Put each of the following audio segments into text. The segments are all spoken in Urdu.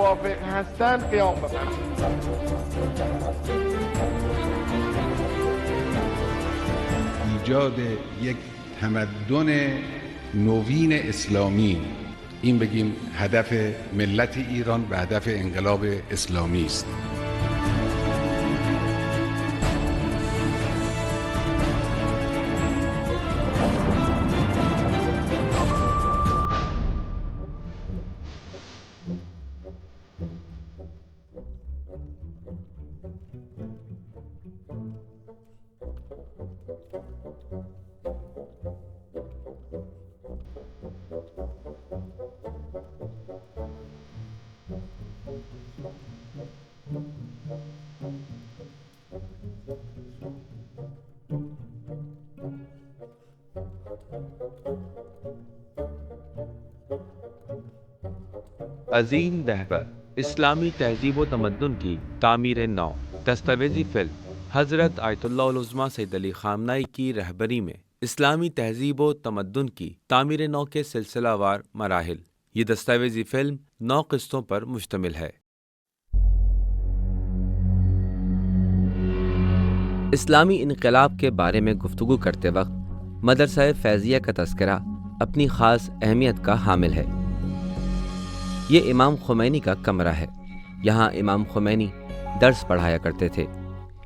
موافق هستند قیام بکنند. ایجاد یک تمدن نوین اسلامی، این بگیم هدف ملت ایران و هدف انقلاب اسلامی است. عظیم رہبر اسلامی تہذیب و تمدن کی تعمیر نو، دستاویزی فلم حضرت آیت اللہ العظمیٰ سید علی خامنہئی کی رہبری میں اسلامی تہذیب و تمدن کی تعمیر نو کے سلسلہ وار مراحل۔ یہ دستاویزی فلم 9 قسطوں پر مشتمل ہے۔ اسلامی انقلاب کے بارے میں گفتگو کرتے وقت مدرسہ فیضیہ کا تذکرہ اپنی خاص اہمیت کا حامل ہے۔ یہ امام خمینی کا کمرہ ہے۔ یہاں امام خمینی درس پڑھایا کرتے تھے۔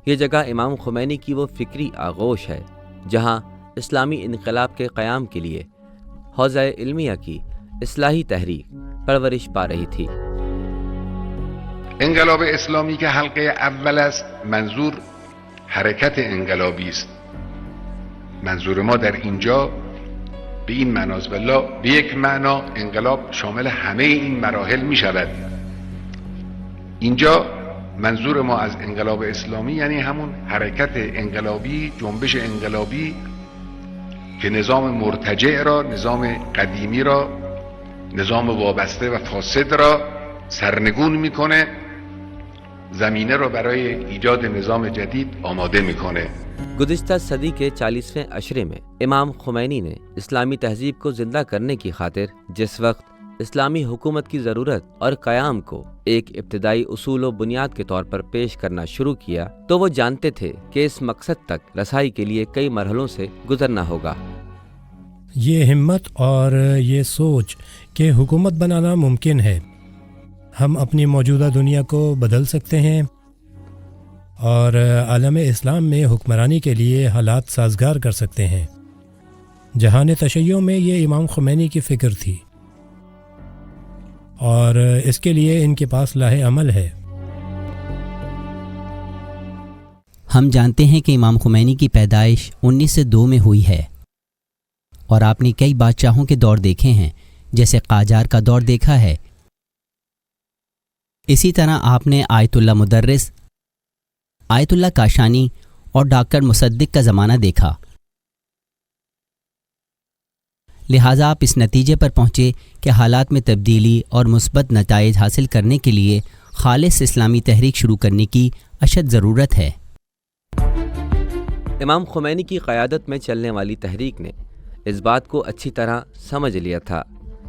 یہ جگہ امام خمینی کی وہ فکری آغوش ہے جہاں اسلامی انقلاب کے قیام کے لیے حوزہ علمیہ کی اصلاحی تحریک پرورش پا رہی تھی۔ انقلاب اسلامی که حلقه اول است، منظور حرکت انقلابی است. منظور ما در اینجا به این معناست، والله به یک معنا انقلاب شامل همه این مراحل می شود. اینجا منظور ما از انقلاب اسلامی یعنی همون حرکت انقلابی، جنبش انقلابی که نظام مرتجع را، نظام قدیمی را، نظام وابسته و فاسد را سرنگون میکنه، زمینه را برای ایجاد نظام جدید آماده میکنه۔ گزشتہ صدی کے 40ویں عشرے میں امام خمینی نے اسلامی تہذیب کو زندہ کرنے کی خاطر جس وقت اسلامی حکومت کی ضرورت اور قیام کو ایک ابتدائی اصول و بنیاد کے طور پر پیش کرنا شروع کیا تو وہ جانتے تھے کہ اس مقصد تک رسائی کے لیے کئی مرحلوں سے گزرنا ہوگا۔ یہ ہمت اور یہ سوچ کہ حکومت بنانا ممکن ہے، ہم اپنی موجودہ دنیا کو بدل سکتے ہیں اور عالم اسلام میں حکمرانی کے لیے حالات سازگار کر سکتے ہیں۔ جہان تشیع میں یہ امام خمینی کی فکر تھی اور اس کے لیے ان کے پاس لاہ عمل ہے۔ ہم جانتے ہیں کہ امام خمینی کی پیدائش 1902 میں ہوئی ہے اور آپ نے کئی بادشاہوں کے دور دیکھے ہیں، جیسے قاجار کا دور دیکھا ہے۔ اسی طرح آپ نے آیت اللہ مدرس، آیت اللہ کاشانی اور ڈاکٹر مصدق کا زمانہ دیکھا۔ لہٰذا آپ اس نتیجے پر پہنچے کہ حالات میں تبدیلی اور مثبت نتائج حاصل کرنے کے لیے خالص اسلامی تحریک شروع کرنے کی اشد ضرورت ہے۔ امام خمینی کی قیادت میں چلنے والی تحریک نے اس بات کو اچھی طرح سمجھ لیا تھا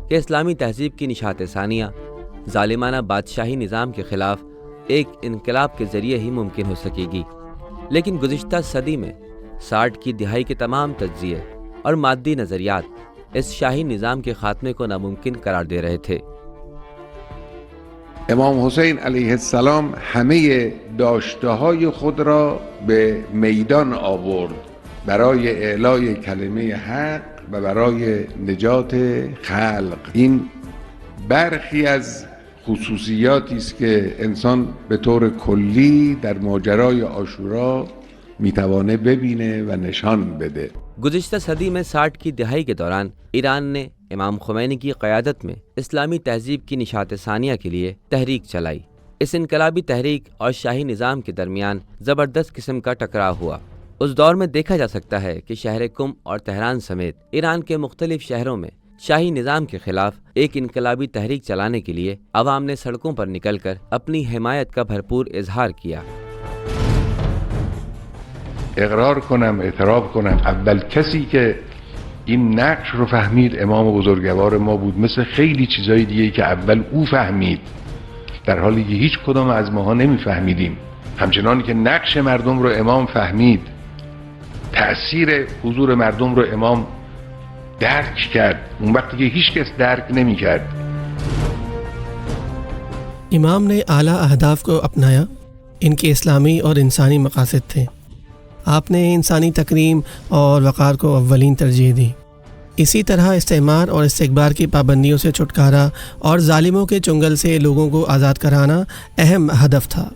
کہ اسلامی تہذیب کی نشاط ثانیہ ظالمانہ بادشاہی نظام کے خلاف ایک انقلاب کے ذریعے ہی ممکن ہو سکے گی، لیکن گزشتہ صدی میں 60 کی دہائی کے تمام تجزیے اور مادی نظریات اس شاہی نظام کے خاتمے کو ناممکن قرار دے رہے تھے۔ امام حسین علیه السلام همه داشته‌های خود را به میدان آورد برای اعلای کلمه حق و برای نجات خلق. این برخی از خصوصیاتی است که انسان به طور کلی در ماجرای عاشورا میتوانه ببینه و نشان بده. گزشتہ صدی میں 60 کی دہائی کے دوران ایران نے امام خمینی کی قیادت میں اسلامی تہذیب کی نشاط ثانیہ کے لیے تحریک چلائی۔ اس انقلابی تحریک اور شاہی نظام کے درمیان زبردست قسم کا ٹکراؤ ہوا۔ اس دور میں دیکھا جا سکتا ہے کہ شہر قم اور تہران سمیت ایران کے مختلف شہروں میں شاہی نظام کے خلاف ایک انقلابی تحریک چلانے کے لیے عوام نے سڑکوں پر نکل کر اپنی حمایت کا بھرپور اظہار کیا۔ اقرار کنم، اعتراف کنم، اول کسی که این نقش رو فهمید امام بزرگوار ما بود، مثل خیلی چیزای دیگه که اول او فهمید در حالی که هیچ کدام از ماها نمیفهمیدیم. همچنان که نقش مردم رو امام فهمید، تأثیر حضور مردم رو امام درک کرد، اون وقتی که هیچ کس درک نمی کرد. امام نے اعلیٰ اہداف کو اپنایا، ان کے اسلامی اور انسانی مقاصد تھے۔ آپ نے انسانی تکریم اور وقار کو اولین ترجیح دی۔ اسی طرح استعمار اور استکبار کی پابندیوں سے چھٹکارا اور ظالموں کے چنگل سے لوگوں کو آزاد کرانا اہم ہدف تھا۔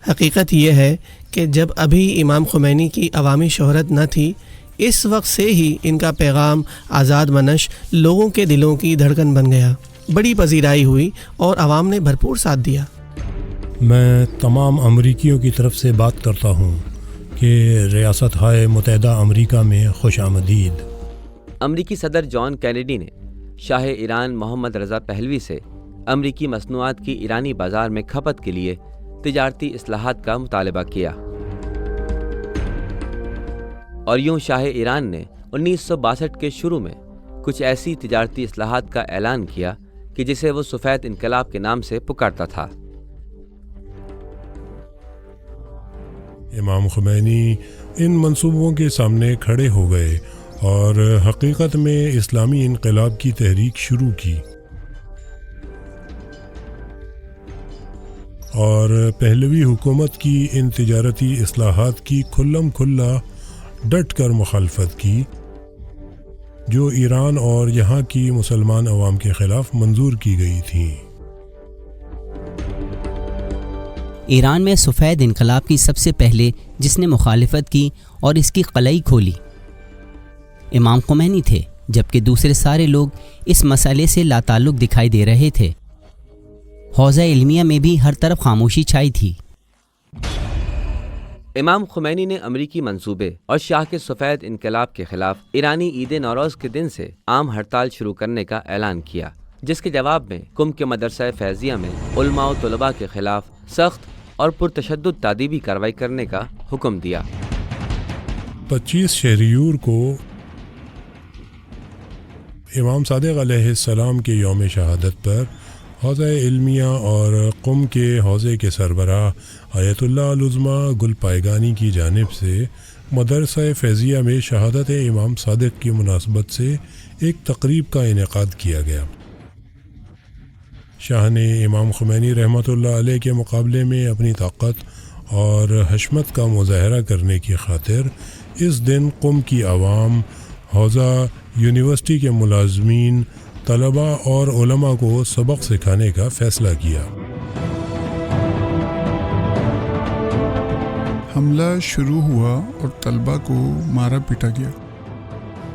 حقیقت یہ ہے کہ جب ابھی امام خمینی کی عوامی شہرت نہ تھی، اس وقت سے ہی ان کا پیغام آزاد منش لوگوں کے دلوں کی دھڑکن بن گیا، بڑی پذیرائی ہوئی اور عوام نے بھرپور ساتھ دیا۔ میں تمام امریکیوں کی طرف سے بات کرتا ہوں کہ ریاستہائے متحدہ امریکہ میں خوش آمدید۔ امریکی صدر جان کینیڈی نے شاہ ایران محمد رضا پہلوی سے امریکی مصنوعات کی ایرانی بازار میں کھپت کے لیے تجارتی اصلاحات کا مطالبہ کیا، اور یوں شاہ ایران نے 1962 کے شروع میں کچھ ایسی تجارتی اصلاحات کا اعلان کیا کہ جسے وہ سفید انقلاب کے نام سے پکارتا تھا۔ امام خمینی ان منصوبوں کے سامنے کھڑے ہو گئے اور حقیقت میں اسلامی انقلاب کی تحریک شروع کی، اور پہلوی حکومت کی ان تجارتی اصلاحات کی کھلم کھلا ڈٹ کر مخالفت کی جو ایران اور یہاں کی مسلمان عوام کے خلاف منظور کی گئی تھیں۔ ایران میں سفید انقلاب کی سب سے پہلے جس نے مخالفت کی اور اس کی قلعی کھولی امام خمینی تھے، جبکہ دوسرے سارے لوگ اس مسئلے سے لا تعلق دکھائی دے رہے تھے۔ حوزہ علمیہ میں بھی ہر طرف خاموشی چھائی تھی۔ امام خمینی نے امریکی منصوبے اور شاہ کے سفید انقلاب کے خلاف ایرانی عید نوروز کے دن سے عام ہڑتال شروع کرنے کا اعلان کیا، جس کے جواب میں قم کے مدرسہ فیضیہ میں علماء و طلباء کے خلاف سخت اور پرتشدد تعذیبی کارروائی کرنے کا حکم دیا۔ 25 شہریور کو امام صادق علیہ السلام کے یوم شہادت پر حوزہ علمیہ اور قم کے حوزے کے سربراہ آیت اللہ العظمیٰ گل پائیگانی کی جانب سے مدرسہ فیضیہ میں شہادت امام صادق کی مناسبت سے ایک تقریب کا انعقاد کیا گیا۔ شاہ نے امام خمینی رحمۃ اللہ علیہ کے مقابلے میں اپنی طاقت اور حشمت کا مظاہرہ کرنے کی خاطر اس دن قم کی عوام، حوزہ یونیورسٹی کے ملازمین، طلباء اور علماء کو سبق سکھانے کا فیصلہ کیا۔ حملہ شروع ہوا اور طلباء کو مارا پیٹا گیا۔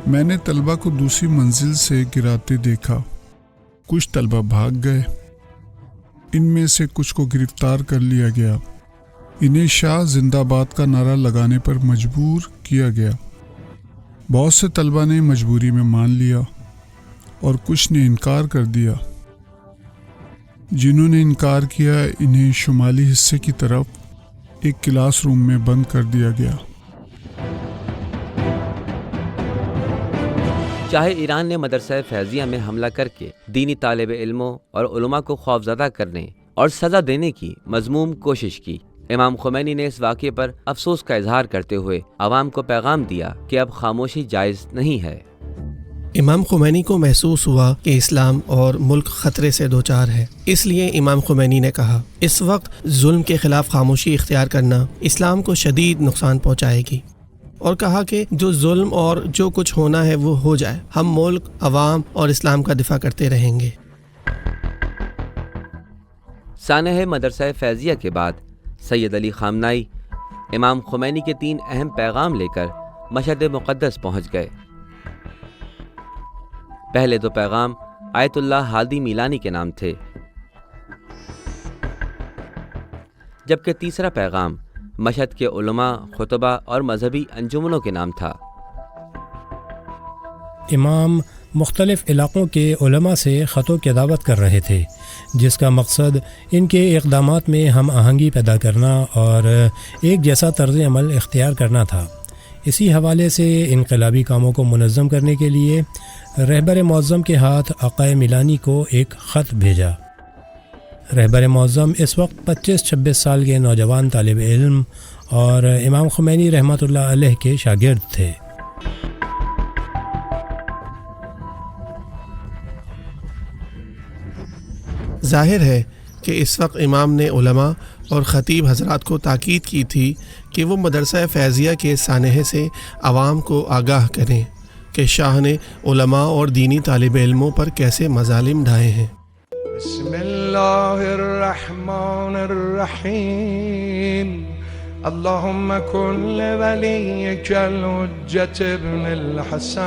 میں نے طلباء کو دوسری منزل سے گراتے دیکھا۔ کچھ طلباء بھاگ گئے، ان میں سے کچھ کو گرفتار کر لیا گیا۔ انہیں شاہ زندہ باد کا نعرہ لگانے پر مجبور کیا گیا۔ بہت سے طلباء نے مجبوری میں مان لیا اور کچھ نے انکار کر دیا۔ جنہوں نے انکار کیا انہیں شمالی حصے کی طرف ایک کلاس روم میں بند کر دیا گیا۔ شاہ ایران نے مدرسہ فیضیہ میں حملہ کر کے دینی طالب علموں اور علماء کو خوفزدہ کرنے اور سزا دینے کی مذموم کوشش کی۔ امام خمینی نے اس واقعے پر افسوس کا اظہار کرتے ہوئے عوام کو پیغام دیا کہ اب خاموشی جائز نہیں ہے۔ امام خمینی کو محسوس ہوا کہ اسلام اور ملک خطرے سے دوچار ہے، اس لیے امام خمینی نے کہا اس وقت ظلم کے خلاف خاموشی اختیار کرنا اسلام کو شدید نقصان پہنچائے گی، اور کہا کہ جو ظلم اور جو کچھ ہونا ہے وہ ہو جائے، ہم ملک، عوام اور اسلام کا دفاع کرتے رہیں گے۔ سانحہ مدرسہ فیضیہ کے بعد سید علی خامنائی امام خمینی کے 3 اہم پیغام لے کر مشہد مقدس پہنچ گئے۔ پہلے 2 پیغام آیت اللہ ہادی میلانی کے نام تھے، جبکہ تیسرا پیغام مشہد کے علماء، خطبہ اور مذہبی انجمنوں کے نام تھا۔ امام مختلف علاقوں کے علماء سے خطوں کی دعوت کر رہے تھے، جس کا مقصد ان کے اقدامات میں ہم آہنگی پیدا کرنا اور ایک جیسا طرز عمل اختیار کرنا تھا۔ اسی حوالے سے انقلابی کاموں کو منظم کرنے کے لیے رہبر معظم کے ہاتھ آقا میلانی کو ایک خط بھیجا۔ رہبر معظم اس وقت 25-26 سال کے نوجوان طالب علم اور امام خمینی رحمۃ اللہ علیہ کے شاگرد تھے۔ ظاہر ہے کہ اس وقت امام نے علماء اور خطیب حضرات کو تاکید کی تھی کہ وہ مدرسہ فیضیہ کے سانحے سے عوام کو آگاہ کریں کہ شاہ نے علماء اور دینی طالب علموں پر کیسے مظالم ڈھائے ہیں۔ بسم اللہ الرحمن الرحیم اللہم کن لولیک الحجۃ ابن الحسن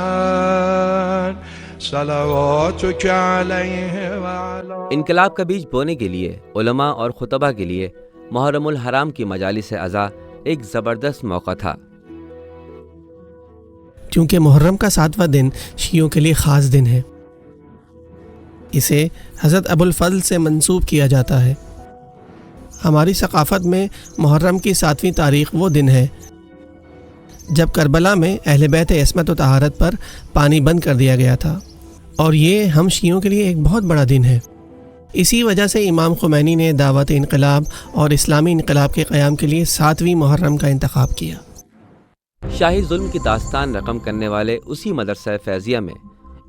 صلواتک علیہ وعلی۔ انقلاب کا بیج بونے کے لیے علماء اور خطبہ کے لیے محرم الحرام کی مجالس عزا ایک زبردست موقع تھا۔ چونکہ محرم کا 7واں دن شیعوں کے لیے خاص دن ہے، اسے حضرت ابو الفضل سے منسوب کیا جاتا ہے۔ ہماری ثقافت میں محرم کی 7ویں تاریخ وہ دن ہے جب کربلا میں اہل بیت عصمت و طہارت پر پانی بند کر دیا گیا تھا، اور یہ ہم شیعوں کے لیے ایک بہت بڑا دن ہے۔ اسی وجہ سے امام خمینی نے دعوت انقلاب اور اسلامی انقلاب کے قیام کے لیے 7ویں محرم کا انتخاب کیا۔ شاہی ظلم کی داستان رقم کرنے والے اسی مدرسہ فیضیہ میں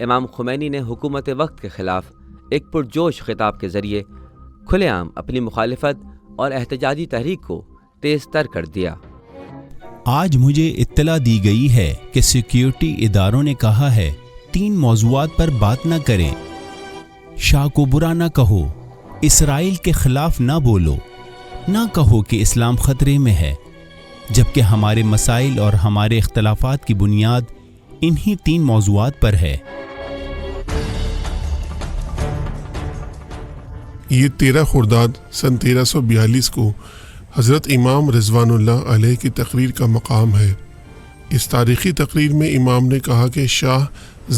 امام خمینی نے حکومت وقت کے خلاف ایک پرجوش خطاب کے ذریعے کھلے عام اپنی مخالفت اور احتجاجی تحریک کو تیز تر کر دیا۔ آج مجھے اطلاع دی گئی ہے کہ سیکیورٹی اداروں نے کہا ہے 3 موضوعات پر بات نہ کریں۔ شاہ کو برا نہ کہو، اسرائیل کے خلاف نہ بولو، نہ کہو کہ اسلام خطرے میں ہے، جبکہ ہمارے مسائل اور ہمارے اختلافات کی بنیاد انہی 3 موضوعات پر ہے۔ یہ 13 خرداد سن 1342 کو حضرت امام رضوان اللہ علیہ کی تقریر کا مقام ہے۔ اس تاریخی تقریر میں امام نے کہا کہ شاہ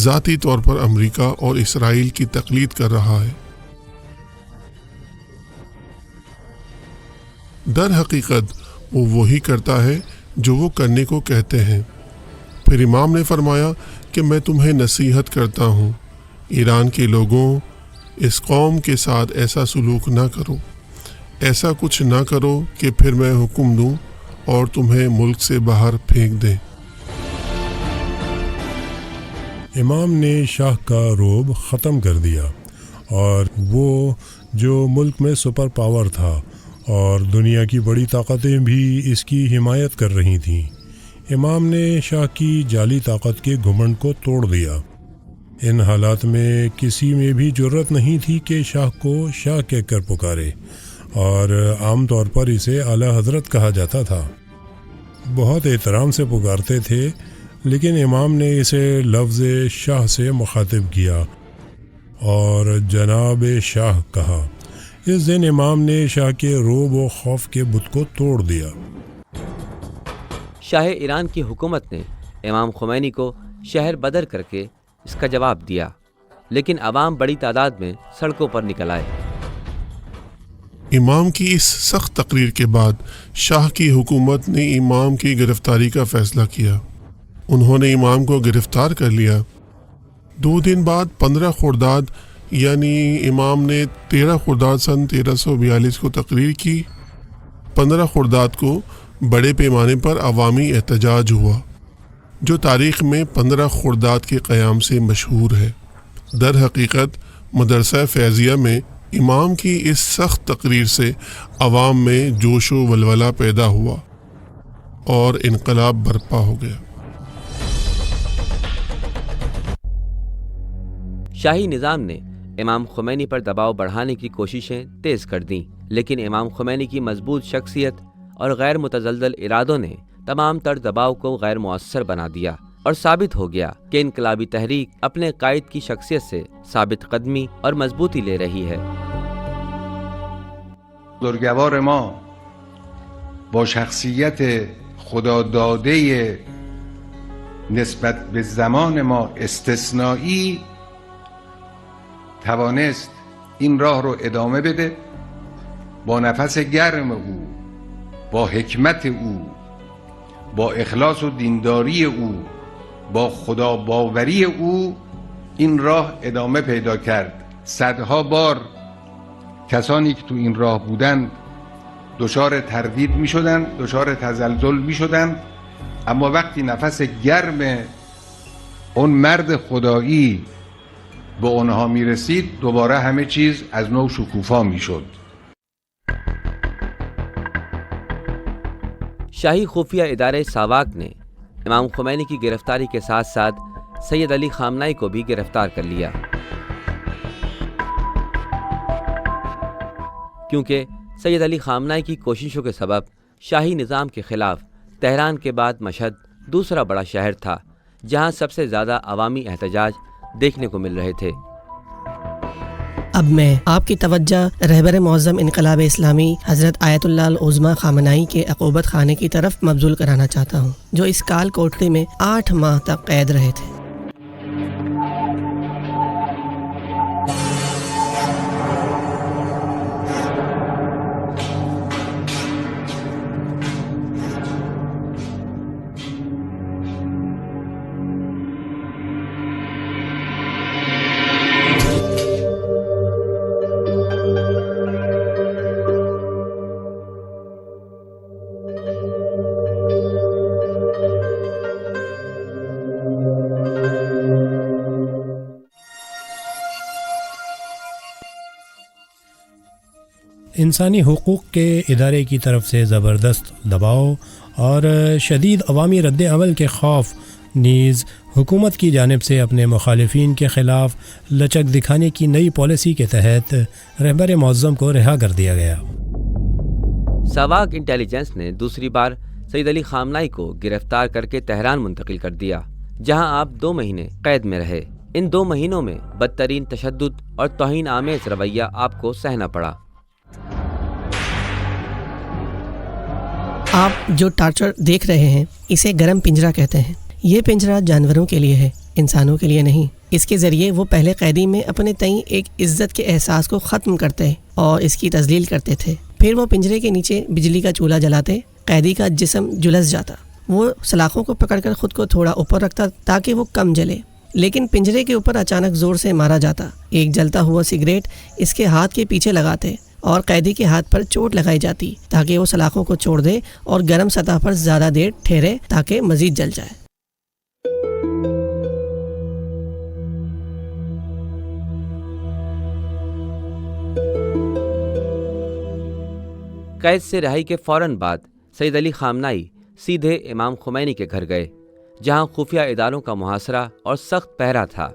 ذاتی طور پر امریکہ اور اسرائیل کی تقلید کر رہا ہے۔ در حقیقت وہ وہی کرتا ہے جو وہ کرنے کو کہتے ہیں۔ پھر امام نے فرمایا کہ میں تمہیں نصیحت کرتا ہوں، ایران کے لوگوں، اس قوم کے ساتھ ایسا سلوک نہ کرو، ایسا کچھ نہ کرو کہ پھر میں حکم دوں اور تمہیں ملک سے باہر پھینک دیں۔ امام نے شاہ کا رعب ختم کر دیا، اور وہ جو ملک میں سپر پاور تھا اور دنیا کی بڑی طاقتیں بھی اس کی حمایت کر رہی تھیں، امام نے شاہ کی جعلی طاقت کے گھمنڈ کو توڑ دیا۔ ان حالات میں کسی میں بھی جرت نہیں تھی کہ شاہ کو شاہ کہہ کر پکارے، اور عام طور پر اسے اعلیٰ حضرت کہا جاتا تھا۔ بہت احترام سے پکارتے تھے، لیکن امام نے اسے لفظ شاہ سے مخاطب کیا اور جناب شاہ کہا۔ اس دن امام نے شاہ کے رعب و خوف کے بت کو توڑ دیا۔ شاہ ایران کی حکومت نے امام خمینی کو شہر بدر کر کے اس کا جواب دیا، لیکن عوام بڑی تعداد میں سڑکوں پر نکل آئے۔ امام کی اس سخت تقریر کے بعد شاہ کی حکومت نے امام کی گرفتاری کا فیصلہ کیا۔ انہوں نے امام کو گرفتار کر لیا۔ 2 دن بعد 15 خرداد یعنی امام نے 13 خرداد سن 1342 کو تقریر کی۔ 15 خرداد کو بڑے پیمانے پر عوامی احتجاج ہوا، جو تاریخ میں 15 خرداد کے قیام سے مشہور ہے۔ در حقیقت مدرسہ فیضیہ میں امام کی اس سخت تقریر سے عوام میں جوش و ولولہ پیدا ہوا اور انقلاب برپا ہو گیا۔ شاہی نظام نے امام خمینی پر دباؤ بڑھانے کی کوششیں تیز کر دیں، لیکن امام خمینی کی مضبوط شخصیت اور غیر متزلزل ارادوں نے تمام تر دباؤ کو غیر مؤثر بنا دیا، اور ثابت ہو گیا کہ انقلابی تحریک اپنے قائد کی شخصیت سے ثابت قدمی اور مضبوطی لے رہی ہے۔ بزرگوار ما با شخصیت خداداده نسبت به زمان ما استثنایی توانست این راه رو ادامه بده، با نفس گرم او، با حکمت او، با اخلاص و دینداری او، با خدا باوری او این راه ادامه پیدا کرد. صدها بار کسانی که تو این راه بودن دچار تردید می شدن، دچار تزلزل می شدن، اما وقتی نفس گرم اون مرد خدایی به اونها می رسید دوباره همه چیز از نو شکوفا می شد. شاہی خفیہ ادارے ساواک نے امام خمینی کی گرفتاری کے ساتھ ساتھ سید علی خامنائی کو بھی گرفتار کر لیا، کیونکہ سید علی خامنائی کی کوششوں کے سبب شاہی نظام کے خلاف تہران کے بعد مشہد دوسرا بڑا شہر تھا جہاں سب سے زیادہ عوامی احتجاج دیکھنے کو مل رہے تھے۔ اب میں آپ کی توجہ رہبر معظم انقلاب اسلامی حضرت آیت اللہ العظمیٰ خامنائی کے عقوبت خانے کی طرف مبذول کرانا چاہتا ہوں، جو اس کال کوٹڑی میں 8 ماہ تک قید رہے تھے۔ انسانی حقوق کے ادارے کی طرف سے زبردست دباؤ اور شدید عوامی رد عمل کے خوف نیز حکومت کی جانب سے اپنے مخالفین کے خلاف لچک دکھانے کی نئی پالیسی کے تحت رہبر معظم کو رہا کر دیا گیا۔ ساواک انٹیلیجنس نے دوسری بار سید علی خامنائی کو گرفتار کر کے تہران منتقل کر دیا، جہاں آپ 2 مہینے قید میں رہے۔ ان 2 مہینوں میں بدترین تشدد اور توہین آمیز رویہ آپ کو سہنا پڑا۔ آپ جو ٹارچر دیکھ رہے ہیں اسے گرم پنجرہ کہتے ہیں۔ یہ پنجرہ جانوروں کے لیے ہے، انسانوں کے لیے نہیں۔ اس کے ذریعے وہ پہلے قیدی میں اپنے تئیں ایک عزت کے احساس کو ختم کرتے اور اس کی تذلیل کرتے تھے۔ پھر وہ پنجرے کے نیچے بجلی کا چولہا جلاتے، قیدی کا جسم جلس جاتا۔ وہ سلاخوں کو پکڑ کر خود کو تھوڑا اوپر رکھتا تاکہ وہ کم جلے، لیکن پنجرے کے اوپر اچانک زور سے مارا جاتا۔ ایک جلتا ہوا سگریٹ اس کے ہاتھ کے پیچھے لگاتے اور قیدی کے ہاتھ پر چوٹ لگائی جاتی تاکہ وہ سلاخوں کو چھوڑ دے اور گرم سطح پر زیادہ دیر ٹھہرے تاکہ مزید جل جائے۔ قید سے رہائی کے فوراً بعد سید علی خامنائی سیدھے امام خمینی کے گھر گئے، جہاں خفیہ اداروں کا محاصرہ اور سخت پہرا تھا۔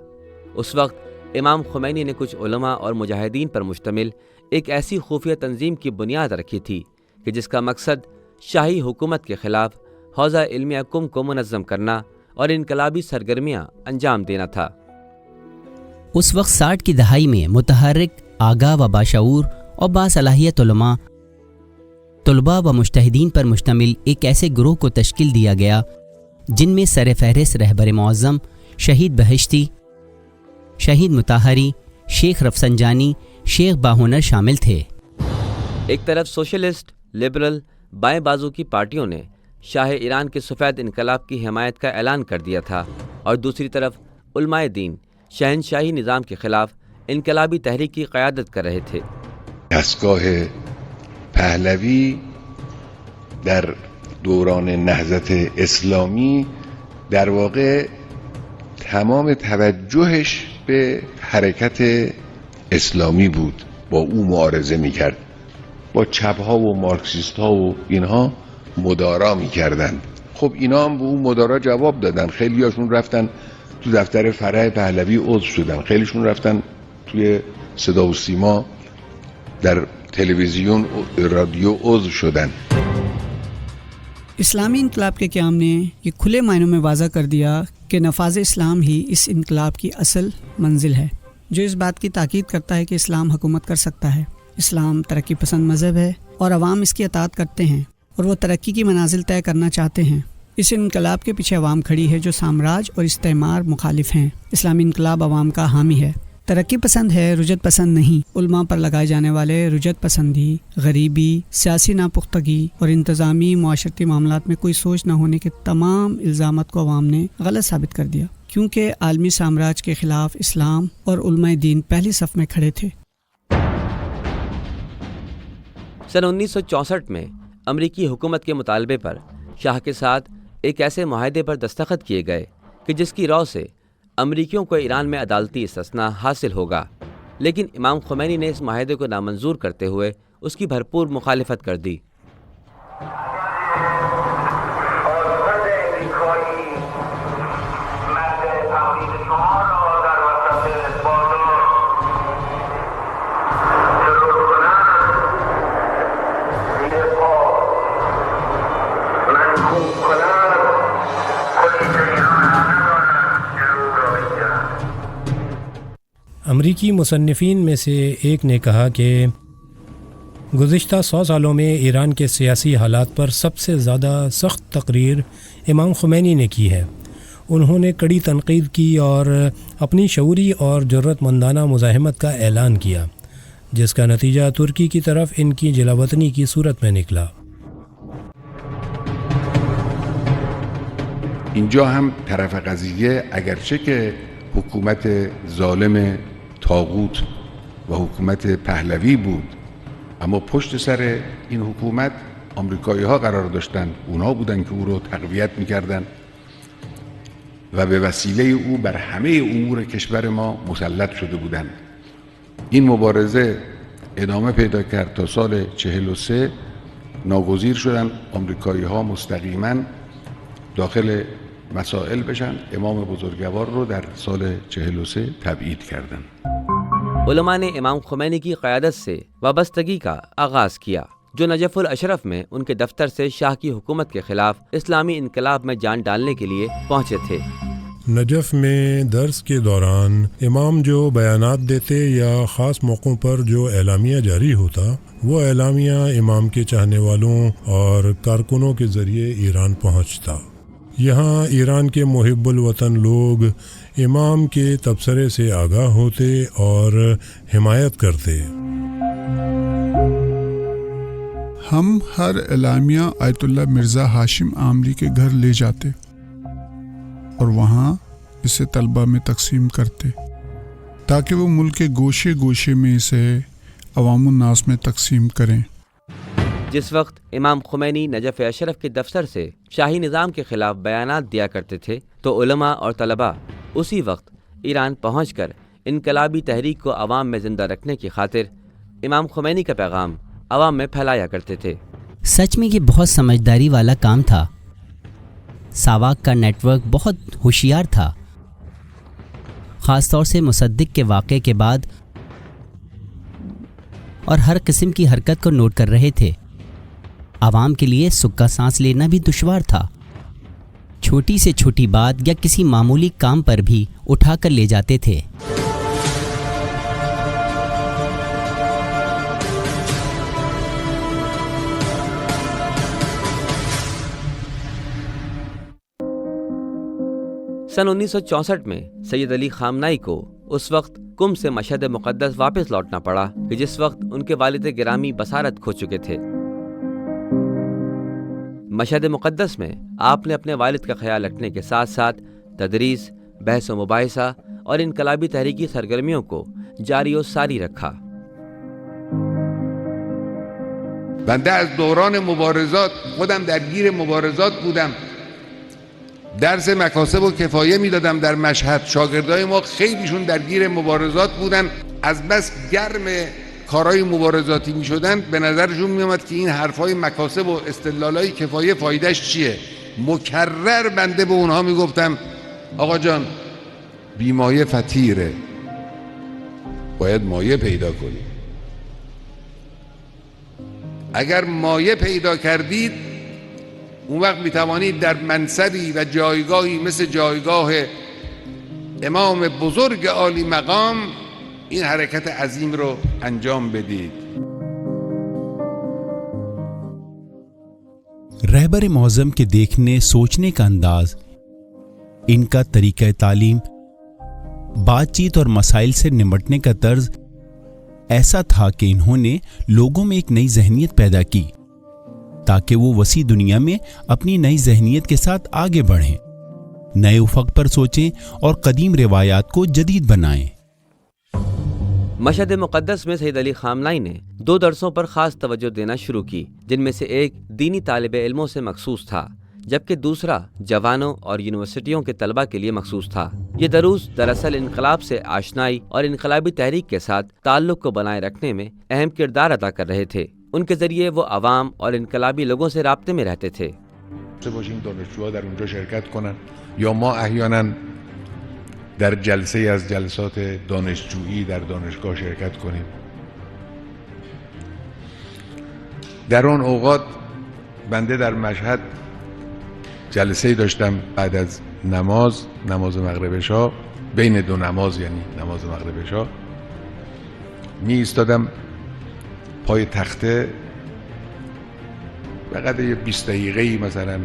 اس وقت امام خمینی نے کچھ علماء اور مجاہدین پر مشتمل ایک ایسی خفیہ تنظیم کی بنیاد رکھی تھی کہ جس کا مقصد شاہی حکومت کے خلاف حوزہ علمیہ قم کو منظم کرنا اور انقلابی سرگرمیاں انجام دینا تھا۔ اس وقت 60 کی دہائی میں متحرک، آگاہ و باشعور اور باصلاحیت علماء، طلباء و مجتہدین پر مشتمل ایک ایسے گروہ کو تشکیل دیا گیا جن میں سر فہرست رہبر معظم شہید بہشتی، شہید مطہری، شیخ رفسنجانی، شیخ باہنر شامل تھے۔ ایک طرف سوشلسٹ، لبرل، بائیں بازو کی پارٹیوں نے شاہ ایران کے سفید انقلاب کی حمایت کا اعلان کر دیا تھا، اور دوسری طرف علماء دین شہنشاہی نظام کے خلاف انقلابی تحریک کی قیادت کر رہے تھے۔ دستگاه پهلوی در دوران نهضت اسلامی در واقع تمام توجهش به حرکت اسلامی بود، با او معارضه میکرد، با چپها و مارکسیستها و اینها مدارا میکردن. خب اینا هم به اون مدارا جواب دادن. خیلی هاشون رفتن تو دفتر فرع پهلوی عضو شدن، خیلیشون رفتن توی صدا و سیما در تلویزیون رادیو عضو شدن۔ اسلامی انقلاب کے قیام نے یہ کھلے معنوں میں واضح کر دیا کہ نفاذ اسلام ہی اس انقلاب کی اصل منزل ہے، جو اس بات کی تاکید کرتا ہے کہ اسلام حکومت کر سکتا ہے۔ اسلام ترقی پسند مذہب ہے اور عوام اس کی اطاعت کرتے ہیں اور وہ ترقی کی منازل طے کرنا چاہتے ہیں۔ اس انقلاب کے پیچھے عوام کھڑی ہے جو سامراج اور استعمار مخالف ہیں۔ اسلامی انقلاب عوام کا حامی ہے، ترقی پسند ہے، رجت پسند نہیں۔ علماء پر لگائے جانے والے رجت پسندی، غریبی، سیاسی ناپختگی اور انتظامی معاشرتی معاملات میں کوئی سوچ نہ ہونے کے تمام الزامات کو عوام نے غلط ثابت کر دیا، کیونکہ عالمی سامراج کے خلاف اسلام اور علماء دین پہلی صف میں کھڑے تھے۔ سن 1964 میں امریکی حکومت کے مطالبے پر شاہ کے ساتھ ایک ایسے معاہدے پر دستخط کیے گئے کہ جس کی رو سے امریکیوں کو ایران میں عدالتی استثناء حاصل ہوگا، لیکن امام خمینی نے اس معاہدے کو نامنظور کرتے ہوئے اس کی بھرپور مخالفت کر دی۔ امریکی مصنفین میں سے ایک نے کہا کہ گزشتہ 100 سالوں میں ایران کے سیاسی حالات پر سب سے زیادہ سخت تقریر امام خمینی نے کی ہے۔ انہوں نے کڑی تنقید کی اور اپنی شعوری اور جرأت مندانہ مزاحمت کا اعلان کیا، جس کا نتیجہ ترکی کی طرف ان کی جلاوطنی کی صورت میں نکلا۔ اینجا هم طرف قضیه اگرچه که حکومت ظالم طاغوت و حکومت پهلوی بود، اما پشت سر این حکومت آمریکایی ها قرار داشتن، اونها بودن که او رو تقویت میکردن و به وسیله او بر همه امور کشور ما مسلط شده بودند. این مبارزه ادامه پیدا کرد تا سال 43 ناگزیر شدن آمریکایی ها مستقیما داخل مسائل بشن، امام بزرگوار رو در سال 43 تبعید کردن۔ علماء نے امام خمینی کی قیادت سے وابستگی کا آغاز کیا، جو نجف الاشرف میں ان کے دفتر سے شاہ کی حکومت کے خلاف اسلامی انقلاب میں جان ڈالنے کے لیے پہنچے تھے۔ نجف میں درس کے دوران امام جو بیانات دیتے یا خاص موقعوں پر جو اعلامیہ جاری ہوتا، وہ اعلامیہ امام کے چاہنے والوں اور کارکنوں کے ذریعے ایران پہنچتا۔ یہاں ایران کے محب الوطن لوگ امام کے تبصرے سے آگاہ ہوتے اور حمایت کرتے۔ ہم ہر اعلامیہ آیت اللہ مرزا ہاشم آملی کے گھر لے جاتے اور وہاں اسے طلبہ میں تقسیم کرتے تاکہ وہ ملک کے گوشے گوشے میں اسے عوام الناس میں تقسیم کریں۔ جس وقت امام خمینی نجف اشرف کے دفتر سے شاہی نظام کے خلاف بیانات دیا کرتے تھے تو علماء اور طلباء اسی وقت ایران پہنچ کر انقلابی تحریک کو عوام میں زندہ رکھنے کی خاطر امام خمینی کا پیغام عوام میں پھیلایا کرتے تھے۔ سچ میں یہ بہت سمجھداری والا کام تھا۔ ساواک کا نیٹ ورک بہت ہوشیار تھا، خاص طور سے مصدق کے واقعے کے بعد، اور ہر قسم کی حرکت کو نوٹ کر رہے تھے۔ عوام کے لیے سکا سانس لینا بھی دشوار تھا۔ چھوٹی سے چھوٹی بات یا کسی معمولی کام پر بھی اٹھا کر لے جاتے تھے۔ سن 1964 میں سید علی خامنائی کو اس وقت قم سے مشہد مقدس واپس لوٹنا پڑا کہ جس وقت ان کے والد گرامی بصارت کھو چکے تھے۔ مشہد مقدس میں آپ نے اپنے والد کا خیال رکھنے کے ساتھ ساتھ تدریس، بحث و مباحثہ اور انقلابی تحریکی سرگرمیوں کو جاری و ساری رکھا۔ بنده از دوران مبارزات خودم درگیر مبارزات بودم، درس مکاسب و کفایه میدادم در مشهد، شاگردای ما خیلیشون درگیر مبارزات بودن، از بس گرم کارهای مبارزاتی می شدن به نظرشون می آمد که این حرفای مکاسب و استدلالای کفایه فایدهش چیه. مکرر بنده به اونها می گفتم آقا جان بیمایه فطیره، باید مایه پیدا کنید. اگر مایه پیدا کردید اون وقت می توانید در منصبی و جایگاهی مثل جایگاه امام بزرگ عالی مقام این حرکت عظیم رو انجام بدید. رہبر معظم کے دیکھنے سوچنے کا انداز، ان کا طریقہ تعلیم، بات چیت اور مسائل سے نمٹنے کا طرز ایسا تھا کہ انہوں نے لوگوں میں ایک نئی ذہنیت پیدا کی تاکہ وہ وسیع دنیا میں اپنی نئی ذہنیت کے ساتھ آگے بڑھیں، نئے افق پر سوچیں اور قدیم روایات کو جدید بنائیں۔ مشہد مقدس میں سید علی خامنہئی نے 2 درسوں پر خاص توجہ دینا شروع کی، جن میں سے ایک دینی طالب علموں سے مخصوص تھا، جبکہ دوسرا جوانوں اور یونیورسٹیوں کے طلبہ کے لیے مخصوص تھا۔ یہ دروس دراصل انقلاب سے آشنائی اور انقلابی تحریک کے ساتھ تعلق کو بنائے رکھنے میں اہم کردار ادا کر رہے تھے۔ ان کے ذریعے وہ عوام اور انقلابی لوگوں سے رابطے میں رہتے تھے۔ دانشجوها در اونجا شرکت کنن یا ما احیانا در جلسه از جلسات دانشجویی در دانشگاه شرکت کنیم. در اون اوقات بنده در مشهد جلسه داشتم بعد از نماز مغرب شاه، بین دو نماز یعنی نماز مغرب شاه می ایستادم پای تخته، فقط یه 20 دقیقه‌ای مثلا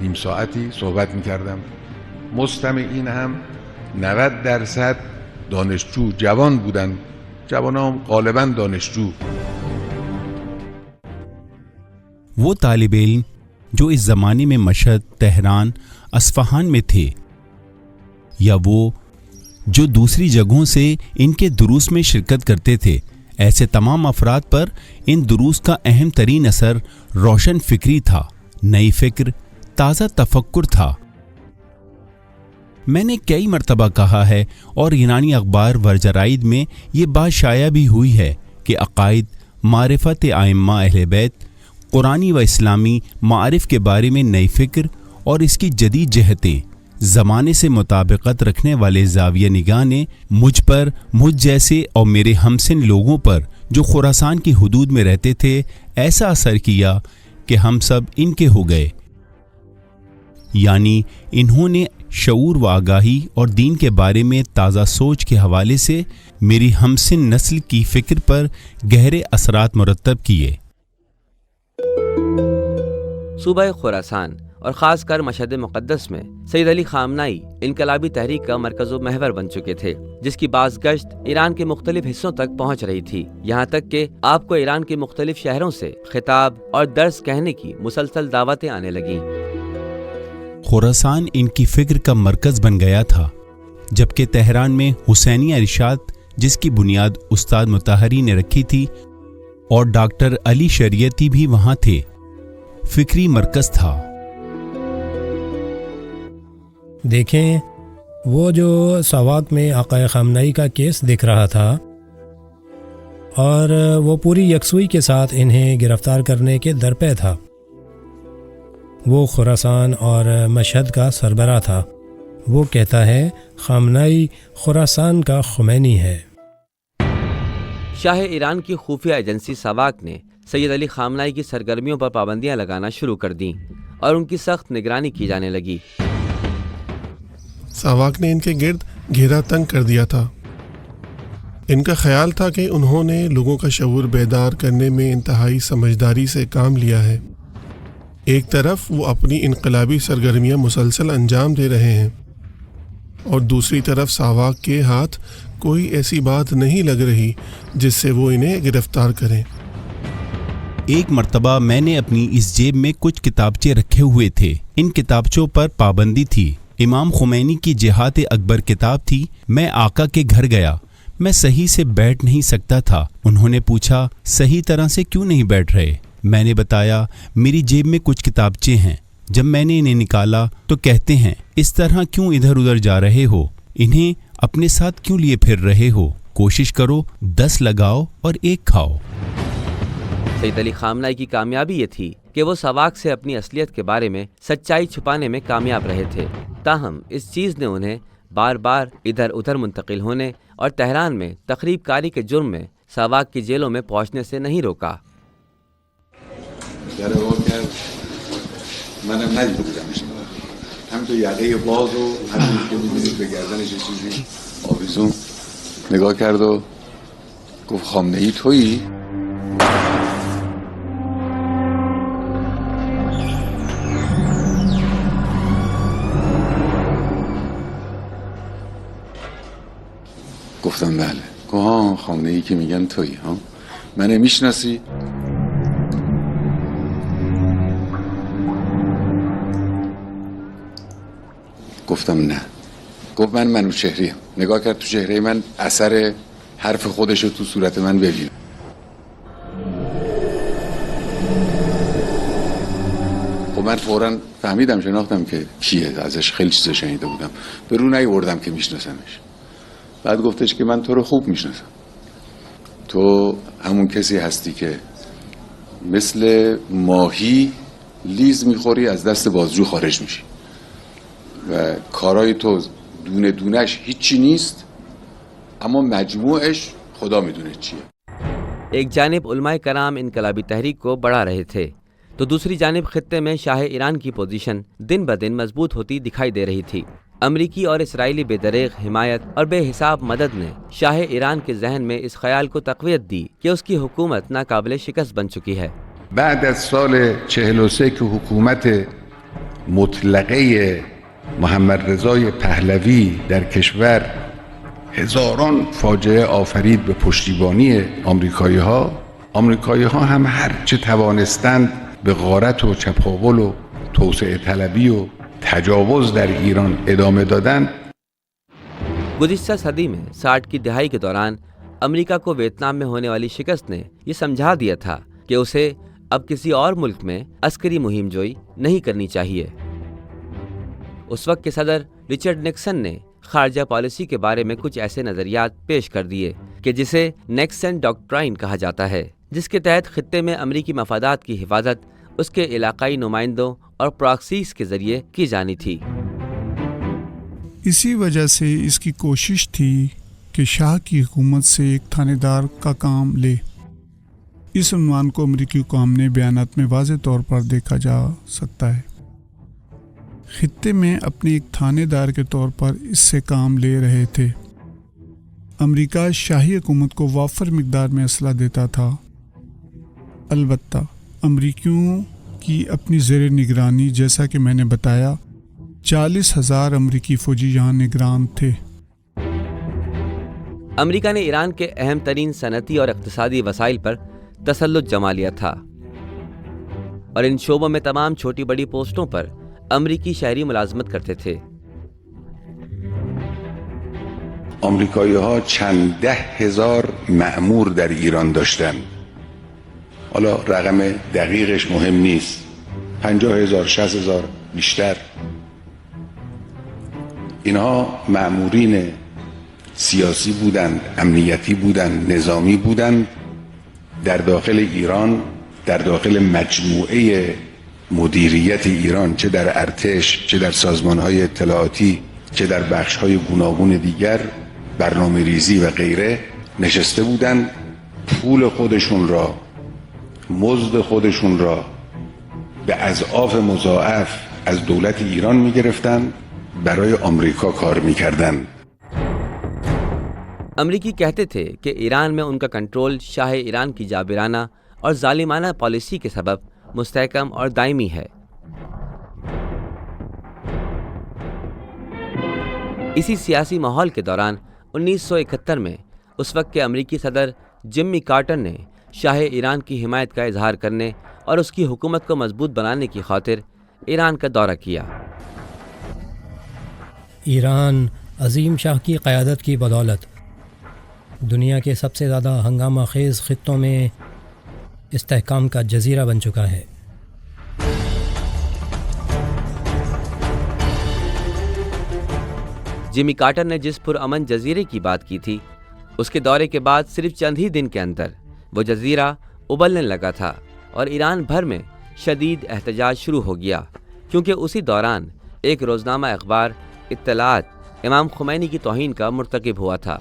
نیم ساعتی صحبت می‌کردم. مستمعین هم 90% دانشجو جوان بودن، جوانام غالباً دانشجو. وہ طالب علم جو اس زمانے میں مشہد، تہران، اصفہان میں تھے، یا وہ جو دوسری جگہوں سے ان کے دروس میں شرکت کرتے تھے، ایسے تمام افراد پر ان دروس کا اہم ترین اثر روشن فکری تھا، نئی فکر، تازہ تفکر تھا۔ میں نے کئی مرتبہ کہا ہے اور ایرانی اخبار و جرائد میں یہ بات شائع بھی ہوئی ہے کہ عقائد، معرفت ائمہ اہل بیت، قرآنی و اسلامی معارف کے بارے میں نئی فکر اور اس کی جدید جہتیں زمانے سے مطابقت رکھنے والے زاویہ نگاہ نے مجھ جیسے اور میرے ہمسن لوگوں پر جو خراسان کی حدود میں رہتے تھے ایسا اثر کیا کہ ہم سب ان کے ہو گئے۔ یعنی انہوں نے شعور و آگاہی اور دین کے بارے میں تازہ سوچ کے حوالے سے میری ہمسن نسل کی فکر پر گہرے اثرات مرتب کیے۔ صوبہ خراسان اور خاص کر مشہد مقدس میں سید علی خامنہئی انقلابی تحریک کا مرکز و محور بن چکے تھے، جس کی باز گشت ایران کے مختلف حصوں تک پہنچ رہی تھی، یہاں تک کہ آپ کو ایران کے مختلف شہروں سے خطاب اور درس کہنے کی مسلسل دعوتیں آنے لگیں۔ خراسان ان کی فکر کا مرکز بن گیا تھا، جبکہ تہران میں حسینیہ ارشاد، جس کی بنیاد استاد مطہری نے رکھی تھی، اور ڈاکٹر علی شریعتی بھی وہاں تھے، فکری مرکز تھا۔ دیکھیں، وہ جو ساواک میں آقا خامنہئی کا کیس دکھ رہا تھا اور وہ پوری یکسوئی کے ساتھ انہیں گرفتار کرنے کے درپے تھا، وہ خراسان اور مشہد کا سربراہ تھا۔ وہ کہتا ہے خامنہئی خراسان کا خمینی ہے۔ شاہ ایران کی خفیہ ایجنسی ساواک نے سید علی خامنہئی کی سرگرمیوں پر پابندیاں لگانا شروع کر دیں اور ان کی سخت نگرانی کی جانے لگی۔ ساواک نے ان کے گرد گھیرا تنگ کر دیا تھا۔ ان کا خیال تھا کہ انہوں نے لوگوں کا شعور بیدار کرنے میں انتہائی سمجھداری سے کام لیا ہے۔ ایک طرف وہ اپنی انقلابی سرگرمیاں مسلسل انجام دے رہے ہیں اور دوسری طرف ساواک کے ہاتھ کوئی ایسی بات نہیں لگ رہی جس سے وہ انہیں گرفتار کریں۔ ایک مرتبہ میں نے اپنی اس جیب میں کچھ کتابچے رکھے ہوئے تھے، ان کتابچوں پر پابندی تھی۔ امام خمینی کی جہاد اکبر کتاب تھی۔ میں آقا کے گھر گیا، میں صحیح سے بیٹھ نہیں سکتا تھا۔ انہوں نے پوچھا صحیح طرح سے کیوں نہیں بیٹھ رہے؟ میں نے بتایا میری جیب میں کچھ کتابچے ہیں۔ جب میں نے انہیں نکالا تو کہتے ہیں اس طرح کیوں ادھر ادھر جا رہے ہو؟ انہیں اپنے ساتھ کیوں لیے پھر رہے ہو؟ کوشش کرو 10 لگاؤ اور 1 کھاؤ۔ سید علی خامنہئی کی کامیابی یہ تھی کہ وہ ساواک سے اپنی اصلیت کے بارے میں سچائی چھپانے میں کامیاب رہے تھے، تاہم اس چیز نے انہیں بار بار ادھر ادھر منتقل ہونے اور تہران میں تخریب کاری کے جرم میں ساواک کی جیلوں میں پہنچنے سے نہیں روکا۔ منم ندیدمش، هم تو یقه باز و همین که می‌بینید به گردنش یه چیزی آویزون نگاه کرد و گفت خامنه‌ای تویی؟ گفتم بله. گفت ها خامنه‌ای که میگن تویی ها؟ منو میشناسی؟ گفتم نه. گفت من منوچهریم. نگاه کرد تو چهره من اثر حرف خودش رو تو صورت من ببینه. خب من فوراً فهمیدم، شناختم که کیه، ازش خیلی چیزا شنیده بودم، به رو نیاوردم که میشناسمش. بعد گفتش که من تو رو خوب میشناسم، تو همون کسی هستی که مثل ماهی لیز میخوری از دست بازجو خارج میشی و کارای تو دونه دونش هیچی نیست، اما مجموعش خدا میدونه چیه. ایک جانب علماء کرام انقلابی تحریک کو بڑھا رہے تھے تو دوسری جانب خطے میں شاہ ایران کی پوزیشن دن بدن مضبوط ہوتی دکھائی دے رہی تھی. امریکی اور اسرائیلی بے دریغ حمایت اور بے حساب مدد نے شاہ ایران کے ذہن میں اس خیال کو تقویت دی کہ اس کی حکومت ناقابل شکست بن چکی ہے. بعد از سال 43 که حکومت مطلقه محمد رضای پهلوی در کشور هزاران فاجعه آفرید به پشتیبانی آمریکایی ها هم هر چه توانستند به غارت و چپاول و توسعه طلبی و تجاوز در ایران ادامه دادن. گزشتہ صدی میں 60 کی دہائی کے دوران امریکہ کو ویتنام میں ہونے والی شکست نے یہ سمجھا دیا تھا کہ اسے اب کسی اور ملک میں عسکری مہم جوئی نہیں کرنی چاہیے. اس وقت کے صدر رچرڈ نکسن نے خارجہ پالیسی کے بارے میں کچھ ایسے نظریات پیش کر دیے کہ جسے نیکسن ڈاکٹرائن کہا جاتا ہے، جس کے تحت خطے میں امریکی مفادات کی حفاظت اس کے علاقائی نمائندوں اور پراکسیز کے ذریعے کی جانی تھی. اسی وجہ سے اس کی کوشش تھی کہ شاہ کی حکومت سے ایک تھانے دار کا کام لے. اس عنوان کو امریکی حکام نے بیانات میں واضح طور پر دیکھا جا سکتا ہے. خطے میں اپنے ایک تھانے دار کے طور پر اس سے کام لے رہے تھے. امریکہ شاہی حکومت کو وافر مقدار میں اسلحہ دیتا تھا. البتہ امریکیوں کی اپنی زیر نگرانی، جیسا کہ میں نے بتایا، 40,000 امریکی فوجی یہاں نگران تھے. امریکہ نے ایران کے اہم ترین صنعتی اور اقتصادی وسائل پر تسلط جما لیا تھا اور ان شعبوں میں تمام چھوٹی بڑی پوسٹوں پر امریکی شہری ملازمت کرتے تھے. آمریکایی ها چند 10,000 مأمور در ایران داشتن. حالا رقم دقیقش مهم نیست، 50,000 60,000 بیشتر. اینها مأمورین سیاسی بودند، امنیتی بودند، نظامی بودند در داخل ایران، در داخل مجموعه مدیریت ایران، چه در ارتش، چه در سازمان‌های اطلاعاتی، چه در بخش‌های گوناگون دیگر، برنامه ریزی و غیره نشسته بودند. پول خودشون را، مزد خودشون را به اضعاف مضاعف از دولت ایران می‌گرفتند، برای آمریکا کار می‌کردند. امریکی کہتے تھے کہ ایران میں ان کا کنٹرول شاہ ایران کی جابرانہ اور ظالمانہ پالیسی کے سبب مستحکم اور دائمی ہے. اسی سیاسی ماحول کے دوران 1971 میں اس وقت کے امریکی صدر جمی کارٹر نے شاہ ایران کی حمایت کا اظہار کرنے اور اس کی حکومت کو مضبوط بنانے کی خاطر ایران کا دورہ کیا. ایران عظیم شاہ کی قیادت کی بدولت دنیا کے سب سے زیادہ ہنگامہ خیز خطوں میں استحکام کا جزیرہ بن چکا ہے. جمی کارٹر نے جس پرامن جزیرے کی بات کی تھی، اس کے دورے کے بعد صرف چند ہی دن کے اندر وہ جزیرہ ابلنے لگا تھا اور ایران بھر میں شدید احتجاج شروع ہو گیا، کیونکہ اسی دوران ایک روزنامہ اخبار اطلاعات امام خمینی کی توہین کا مرتکب ہوا تھا.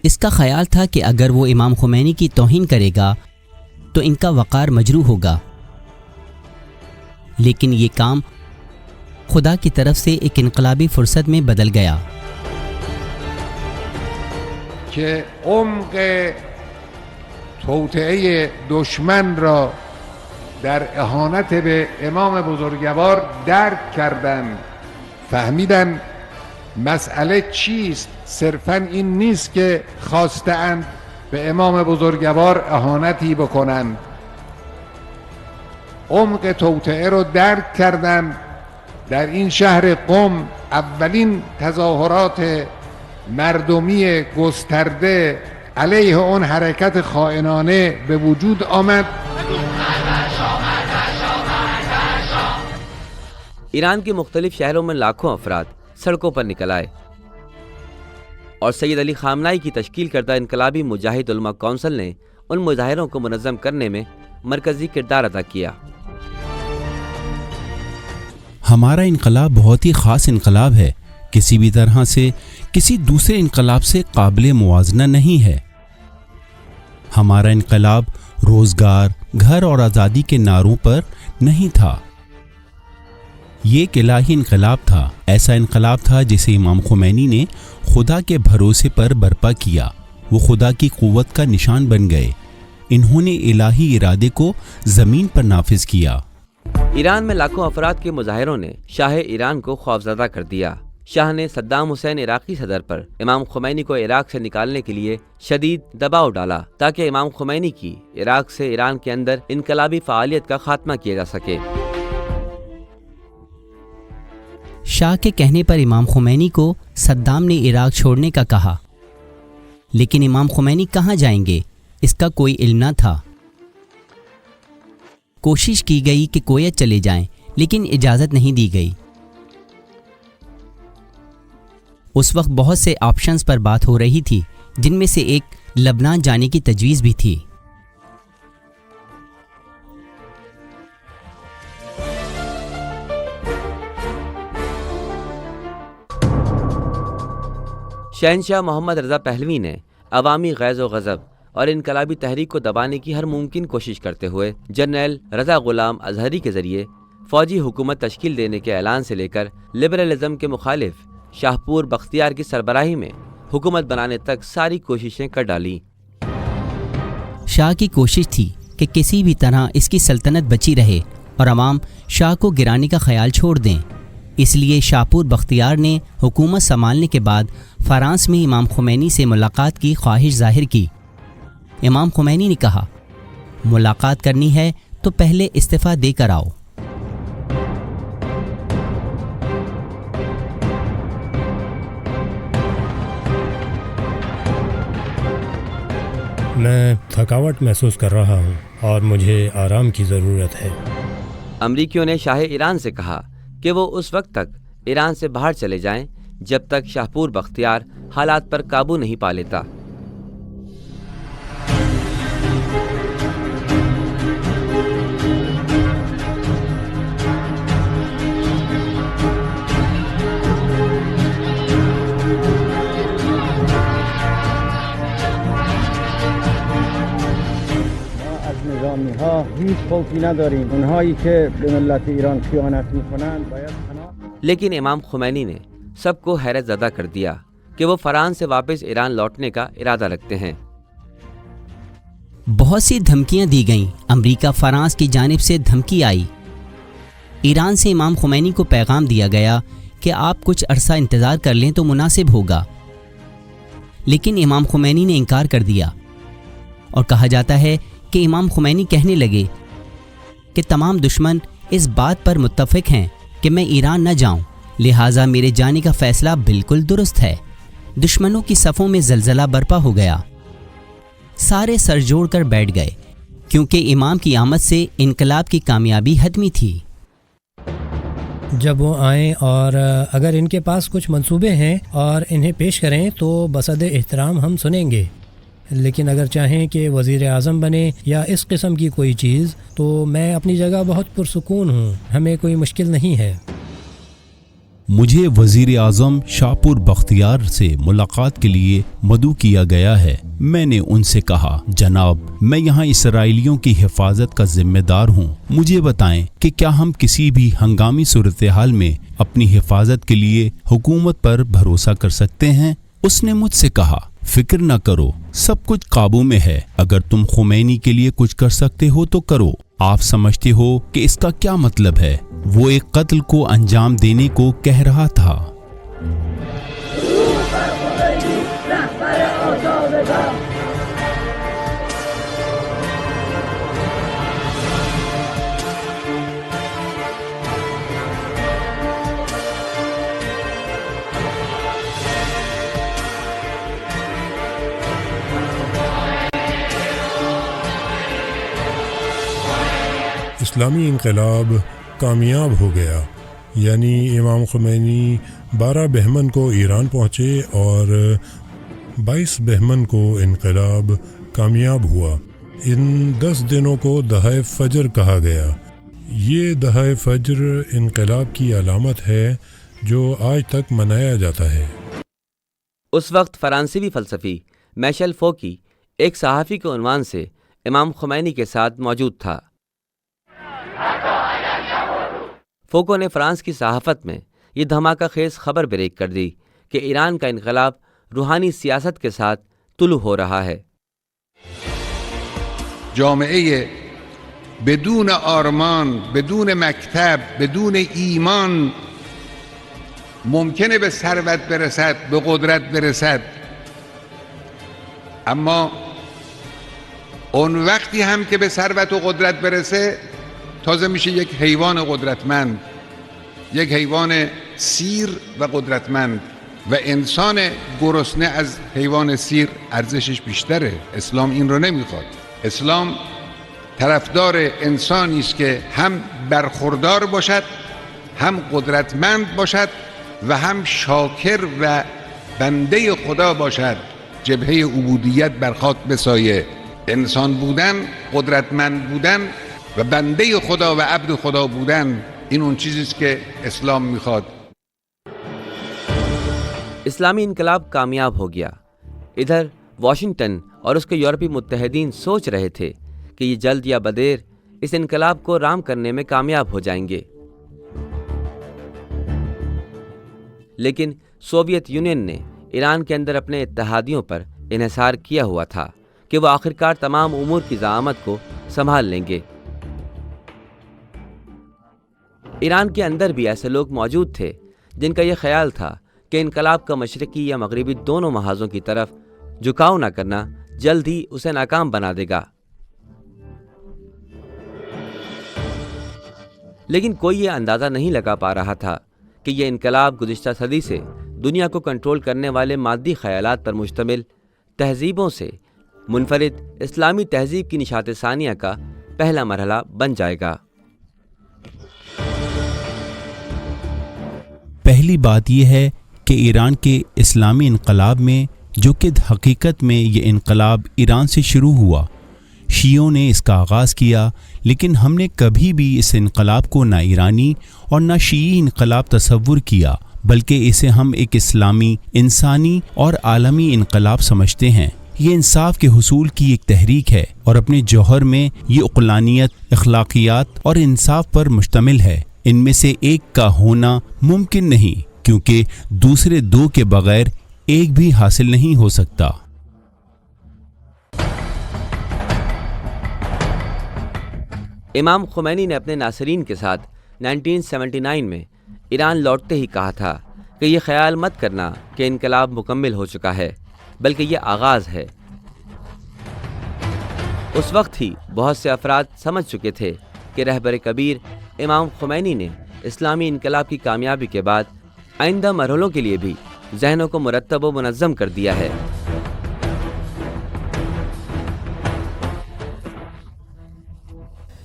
اس کا خیال تھا کہ اگر وہ امام خمینی کی توہین کرے گا تو ان کا وقار مجروح ہوگا، لیکن یہ کام خدا کی طرف سے ایک انقلابی فرصت میں بدل گیا. که عمق توطئه دشمن را در اهانت به امام بزرگوار درک کردند، فهمیدند مسئله چیست. صرفاً این نیست که خواستند به امام بزرگوار اهانتی بکنند. عمق توطئه رو درک کردند. در این شهر قم اولین تظاهرات مردمی گسترده علیه اون حرکت خائنانه به وجود آمد. ایران کے مختلف شہروں میں لاکھوں افراد سڑکوں پر نکل آئے اور سید علی خامنائی کی تشکیل کردہ انقلابی مجاہد علماء کونسل نے ان مظاہروں کو منظم کرنے میں مرکزی کردار ادا کیا۔ ہمارا انقلاب بہت ہی خاص انقلاب ہے، کسی بھی طرح سے کسی دوسرے انقلاب سے قابل موازنہ نہیں ہے۔ ہمارا انقلاب روزگار، گھر اور آزادی کے نعروں پر نہیں تھا، یہ ایک الہی انقلاب تھا، ایسا انقلاب تھا جسے امام خمینی نے خدا کے بھروسے پر برپا کیا۔ وہ خدا کی قوت کا نشان بن گئے، انہوں نے الہی ارادے کو زمین پر نافذ کیا۔ ایران میں لاکھوں افراد کے مظاہروں نے شاہ ایران کو خوفزدہ کر دیا۔ شاہ نے صدام حسین عراقی صدر پر امام خمینی کو عراق سے نکالنے کے لیے شدید دباؤ ڈالا تاکہ امام خمینی کی عراق سے ایران کے اندر انقلابی فعالیت کا خاتمہ کیا جا سکے۔ شاہ کے کہنے پر امام خمینی کو صدام نے عراق چھوڑنے کا کہا، لیکن امام خمینی کہاں جائیں گے اس کا کوئی علم نہ تھا۔ کوشش کی گئی کہ کویت چلے جائیں، لیکن اجازت نہیں دی گئی۔ اس وقت بہت سے آپشنز پر بات ہو رہی تھی، جن میں سے ایک لبنان جانے کی تجویز بھی تھی۔ شہنشاہ محمد رضا پہلوی نے عوامی غیظ و غضب اور انقلابی تحریک کو دبانے کی ہر ممکن کوشش کرتے ہوئے جنرل رضا غلام ازہری کے ذریعے فوجی حکومت تشکیل دینے کے اعلان سے لے کر لبرلزم کے مخالف شاہپور بختیار کی سربراہی میں حکومت بنانے تک ساری کوششیں کر ڈالی۔ شاہ کی کوشش تھی کہ کسی بھی طرح اس کی سلطنت بچی رہے اور عوام شاہ کو گرانے کا خیال چھوڑ دیں۔ اس لیے شاہپور بختیار نے حکومت سنبھالنے کے بعد فرانس میں امام خمینی سے ملاقات کی خواہش ظاہر کی۔ امام خمینی نے کہا، ملاقات کرنی ہے تو پہلے استعفیٰ دے کر آؤ۔ میں تھکاوٹ محسوس کر رہا ہوں اور مجھے آرام کی ضرورت ہے۔ امریکیوں نے شاہ ایران سے کہا کہ وہ اس وقت تک ایران سے باہر چلے جائیں جب تک شاہپور بختیار حالات پر قابو نہیں پا لیتا۔ نظامی ها هیچ خوفی نداریم، اونهایی که به ملت ایران خیانت میکنند باید لیکن امام خمینی نے سب کو حیرت زدہ کر دیا کہ وہ فرانس سے واپس ایران لوٹنے کا ارادہ رکھتے ہیں۔ بہت سی دھمکیاں دی گئیں، امریکہ فرانس کی جانب سے دھمکی آئی۔ ایران سے امام خمینی کو پیغام دیا گیا کہ آپ کچھ عرصہ انتظار کر لیں تو مناسب ہوگا، لیکن امام خمینی نے انکار کر دیا، اور کہا جاتا ہے کہ امام خمینی کہنے لگے کہ تمام دشمن اس بات پر متفق ہیں کہ میں ایران نہ جاؤں، لہٰذا میرے جانے کا فیصلہ بالکل درست ہے۔ دشمنوں کی صفوں میں زلزلہ برپا ہو گیا، سارے سر جوڑ کر بیٹھ گئے، کیونکہ امام کی آمد سے انقلاب کی کامیابی حتمی تھی۔ جب وہ آئیں اور اگر ان کے پاس کچھ منصوبے ہیں اور انہیں پیش کریں تو بصد احترام ہم سنیں گے، لیکن اگر چاہیں کہ وزیر اعظم بنے یا اس قسم کی کوئی چیز تو میں اپنی جگہ بہت پرسکون ہوں، ہمیں کوئی مشکل نہیں ہے۔ مجھے وزیر اعظم شاہپور بختیار سے ملاقات کے لیے مدعو کیا گیا ہے۔ میں نے ان سے کہا، جناب میں یہاں اسرائیلیوں کی حفاظت کا ذمہ دار ہوں، مجھے بتائیں کہ کیا ہم کسی بھی ہنگامی صورتحال میں اپنی حفاظت کے لیے حکومت پر بھروسہ کر سکتے ہیں؟ اس نے مجھ سے کہا، فکر نہ کرو، سب کچھ قابو میں ہے، اگر تم خمینی کے لیے کچھ کر سکتے ہو تو کرو۔ آپ سمجھتے ہو کہ اس کا کیا مطلب ہے؟ وہ ایک قتل کو انجام دینے کو کہہ رہا تھا۔ اسلامی انقلاب کامیاب ہو گیا، یعنی امام خمینی 12 بہمن کو ایران پہنچے اور 22 بہمن کو انقلاب کامیاب ہوا۔ ان 10 دنوں کو دہائے فجر کہا گیا۔ یہ دہائے فجر انقلاب کی علامت ہے جو آج تک منایا جاتا ہے۔ اس وقت فرانسیوی فلسفی میشل فوکی ایک صحافی کے عنوان سے امام خمینی کے ساتھ موجود تھا۔ فوکو نے فرانس کی صحافت میں یہ دھماکہ خیز خبر بریک کر دی کہ ایران کا انقلاب روحانی سیاست کے ساتھ طلوع ہو رہا ہے۔ جامعه بدون آرمان، بدون مکتب، بدون ایمان ممکنه به ثروت برسد، به قدرت برسد، اما اون وقتی هم که به ثروت و قدرت برسه تازه میشه یک حیوان قدرتمند، یک حیوان سیر و قدرتمند، و انسان گرسنه از حیوان سیر ارزشش بیشتره. اسلام این رو نمیخواد. اسلام طرفدار انسانی است که هم برخوردار باشد، هم قدرتمند باشد و هم شاکر و بنده خدا باشد. جبهه عبودیت بر خاک بسایه. انسان بودن، قدرتمند بودن و بنده خدا و عبد خدا بودن، این اون چیزی است که اسلام میخواد. اسلامی انقلاب کامیاب ہو گیا۔ ادھر واشنگٹن اور اس کے یورپی متحدین سوچ رہے تھے کہ یہ جلد یا بدیر اس انقلاب کو رام کرنے میں کامیاب ہو جائیں گے، لیکن سوویت یونین نے ایران کے اندر اپنے اتحادیوں پر انحصار کیا ہوا تھا کہ وہ آخرکار تمام امور کی زعامت کو سنبھال لیں گے۔ ایران کے اندر بھی ایسے لوگ موجود تھے جن کا یہ خیال تھا کہ انقلاب کا مشرقی یا مغربی دونوں محاذوں کی طرف جھکاؤ نہ کرنا جلد ہی اسے ناکام بنا دے گا، لیکن کوئی یہ اندازہ نہیں لگا پا رہا تھا کہ یہ انقلاب گزشتہ صدی سے دنیا کو کنٹرول کرنے والے مادی خیالات پر مشتمل تہذیبوں سے منفرد اسلامی تہذیب کی نشات ثانیہ کا پہلا مرحلہ بن جائے گا۔ پہلی بات یہ ہے کہ ایران کے اسلامی انقلاب میں، جو کہ حقیقت میں یہ انقلاب ایران سے شروع ہوا، شیعوں نے اس کا آغاز کیا، لیکن ہم نے کبھی بھی اس انقلاب کو نہ ایرانی اور نہ شیعی انقلاب تصور کیا، بلکہ اسے ہم ایک اسلامی، انسانی اور عالمی انقلاب سمجھتے ہیں۔ یہ انصاف کے حصول کی ایک تحریک ہے اور اپنے جوہر میں یہ عقلانیت، اخلاقیات اور انصاف پر مشتمل ہے۔ ان میں سے ایک کا ہونا ممکن نہیں، کیونکہ دوسرے دو کے بغیر ایک بھی حاصل نہیں ہو سکتا۔ امام خمینی نے اپنے ناصرین کے ساتھ 1979 میں ایران لوٹتے ہی کہا تھا کہ یہ خیال مت کرنا کہ انقلاب مکمل ہو چکا ہے، بلکہ یہ آغاز ہے۔ اس وقت ہی بہت سے افراد سمجھ چکے تھے کہ رہبر کبیر امام خمینی نے اسلامی انقلاب کی کامیابی کے بعد آئندہ مرحلوں کے لیے بھی ذہنوں کو مرتب و منظم کر دیا ہے۔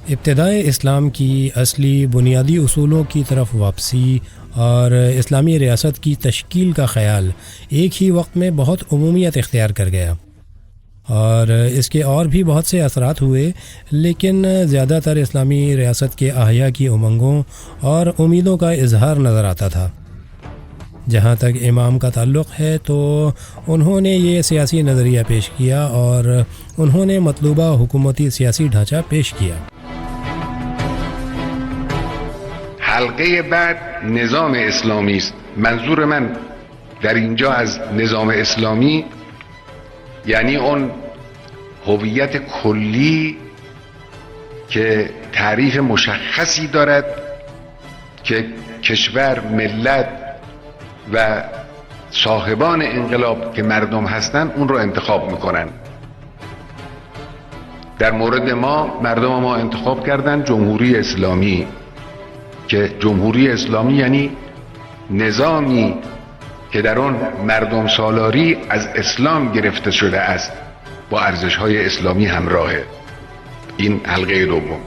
ابتدائے اسلام کی اصلی بنیادی اصولوں کی طرف واپسی اور اسلامی ریاست کی تشکیل کا خیال ایک ہی وقت میں بہت عمومیت اختیار کر گیا، اور اس کے اور بھی بہت سے اثرات ہوئے، لیکن زیادہ تر اسلامی ریاست کے احیاء کی امنگوں اور امیدوں کا اظہار نظر آتا تھا۔ جہاں تک امام کا تعلق ہے تو انہوں نے یہ سیاسی نظریہ پیش کیا اور انہوں نے مطلوبہ حکومتی سیاسی ڈھانچہ پیش کیا۔ حلقه بعد نظام اسلامی است. منظور من در اینجا از نظام اسلامی یعنی اون هویت کلی که تعریف مشخصی دارد که کشور، ملت و صاحبان انقلاب که مردم هستند اون رو انتخاب میکنن. در مورد ما، مردم ما انتخاب کردن جمهوری اسلامی، که جمهوری اسلامی یعنی نظامی که در آن مردم سالاری از اسلام گرفته شده است، با ارزش‌های اسلامی همراهه. این حلقه دوم.